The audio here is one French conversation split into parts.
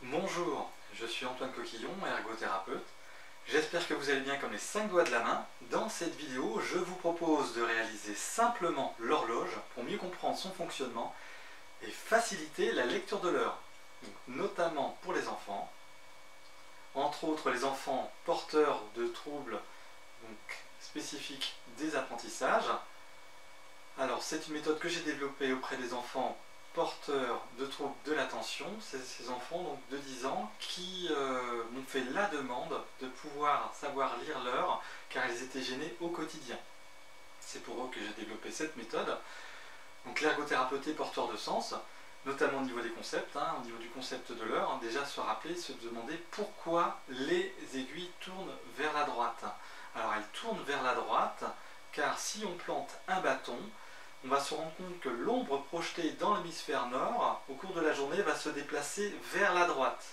Bonjour, je suis Antoine Coquillon, ergothérapeute. J'espère que vous allez bien comme les 5 doigts de la main. Dans cette vidéo, je vous propose de réaliser simplement l'horloge pour mieux comprendre son fonctionnement et faciliter la lecture de l'heure, notamment pour les enfants, entre autres les enfants porteurs de troubles spécifiques des apprentissages. Alors c'est une méthode que j'ai développée auprès des enfants porteurs de troubles de l'attention. C'est ces enfants donc, de 10 ans qui m'ont fait la demande de pouvoir savoir lire l'heure car ils étaient gênés au quotidien. C'est pour eux que j'ai développé cette méthode. Donc l'ergothérapeute est porteur de sens, notamment au niveau des concepts, au niveau du concept de l'heure, déjà se rappeler, se demander pourquoi les aiguilles tournent vers la droite. Alors elles tournent vers la droite car si on plante un bâton, on va se rendre compte que l'ombre projetée dans l'hémisphère nord, au cours de la journée, va se déplacer vers la droite.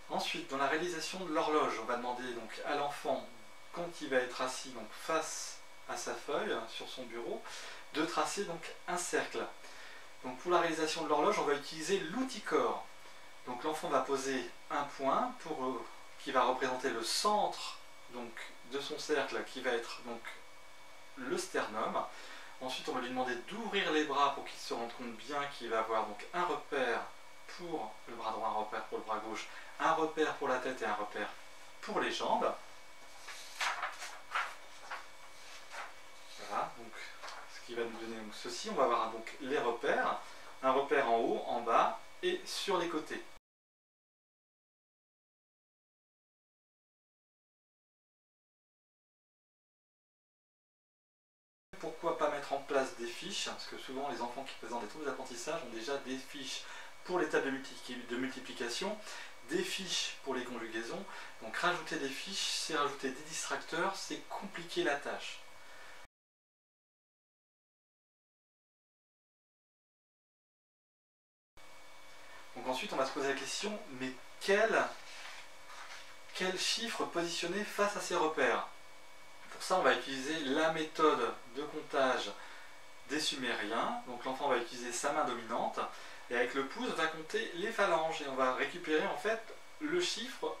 Ensuite, dans la réalisation de l'horloge, on va demander donc à l'enfant, quand il va être assis donc face à sa feuille, sur son bureau, de tracer donc un cercle. Donc pour la réalisation de l'horloge, on va utiliser l'outil corps. Donc l'enfant va poser un point qui va représenter le centre donc, de son cercle, qui va être donc, le sternum. Ensuite, on va lui demander d'ouvrir les bras pour qu'il se rende compte bien qu'il va avoir donc un repère pour le bras droit, un repère pour le bras gauche, un repère pour la tête et un repère pour les jambes. Voilà, donc ce qui va nous donner donc, ceci. On va avoir donc les repères, un repère en haut, en bas et sur les côtés. Pourquoi pas mettre en place des fiches? Parce que souvent les enfants qui présentent des troubles d'apprentissage ont déjà des fiches pour les tables de multiplication, des fiches pour les conjugaisons. Donc rajouter des fiches, c'est rajouter des distracteurs, c'est compliquer la tâche. Donc ensuite on va se poser la question, mais quel chiffre positionner face à ces repères? Pour ça on va utiliser la méthode de comptage des Sumériens. Donc l'enfant va utiliser sa main dominante et avec le pouce va compter les phalanges et on va récupérer en fait le chiffre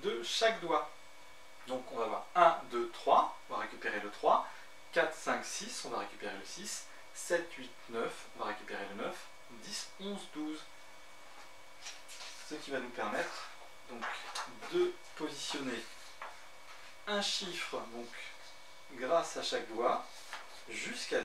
de chaque doigt. Donc on va avoir 1, 2, 3, on va récupérer le 3, 4, 5, 6, on va récupérer le 6, 7, 8, 9, on va récupérer le 9, 10, 11, 12. Ce qui va nous permettre donc de positionner un chiffre donc, grâce à chaque doigt jusqu'à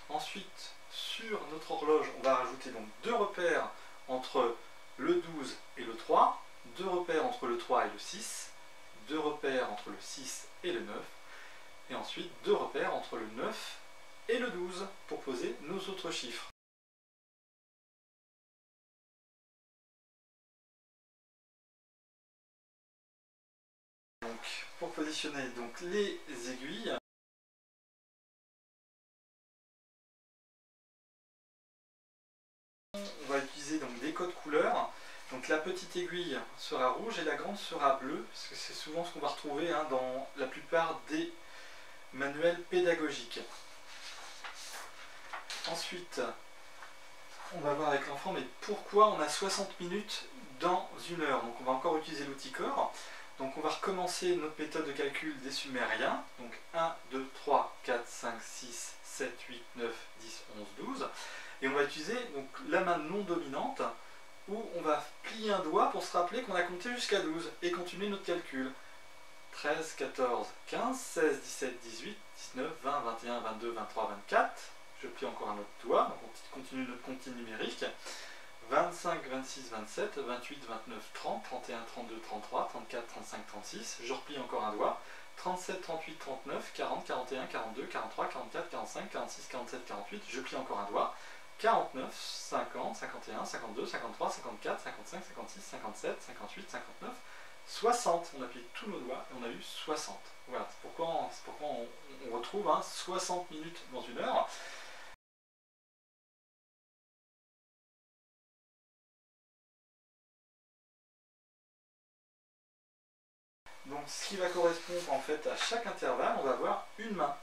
Ensuite, sur notre horloge, on va rajouter donc deux repères entre le 12 et le 3, deux repères entre le 3 et le 6, deux repères entre le 6 et le 9, et ensuite deux repères entre le 9 et le 12 pour poser nos autres chiffres. Donc, pour positionner donc, les aiguilles, on va utiliser donc, des codes couleurs. Donc la petite aiguille sera rouge et la grande sera bleue, parce que c'est souvent ce qu'on va retrouver dans la plupart des manuels pédagogiques. Ensuite, on va voir avec l'enfant, mais pourquoi on a 60 minutes dans une heure? Donc on va encore utiliser l'outil corps. Donc on va recommencer notre méthode de calcul des Sumériens. Donc 1, 2, 3, 4, 5, 6, 7, 8, 9, 10, 11, 12. Et on va utiliser donc, la main non dominante où on va plier un doigt pour se rappeler qu'on a compté jusqu'à 12 et continuer notre calcul. 13, 14, 15, 16, 17, 18, 19, 20, 21, 22, 23, 24. Je plie encore un autre doigt, donc on continue notre compte numérique. 25, 26, 27, 28, 29, 30, 31, 32, 33, 34, 35, 36. Je replie encore un doigt. 37, 38, 39, 40, 41, 42, 43, 44, 45, 46, 47, 48. Je plie encore un doigt. 49, 50, 51, 52, 53, 54, 55, 56, 57, 58, 59, 60. On a plié tous nos doigts et on a eu 60. Voilà, c'est pourquoi on retrouve 60 minutes dans une heure. Donc ce qui va correspondre en fait à chaque intervalle, on va avoir une main.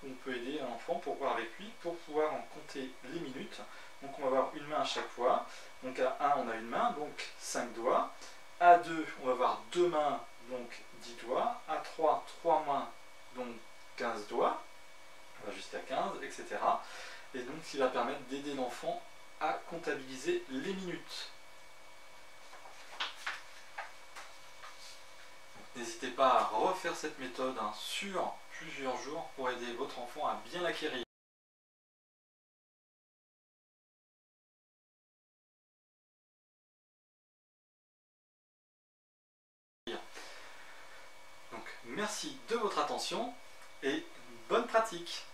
On peut aider un enfant pour voir avec lui, pour pouvoir en compter les minutes. Donc on va avoir une main à chaque fois. Donc à 1 on a une main, donc 5 doigts. À 2 on va avoir 2 mains, donc 10 doigts. À 3, 3 mains, donc 15 doigts. On va jusqu'à 15, etc. Et donc ce qui va permettre d'aider l'enfant à comptabiliser les minutes. N'hésitez pas à refaire cette méthode sur plusieurs jours pour aider votre enfant à bien l'acquérir. Donc merci de votre attention et bonne pratique.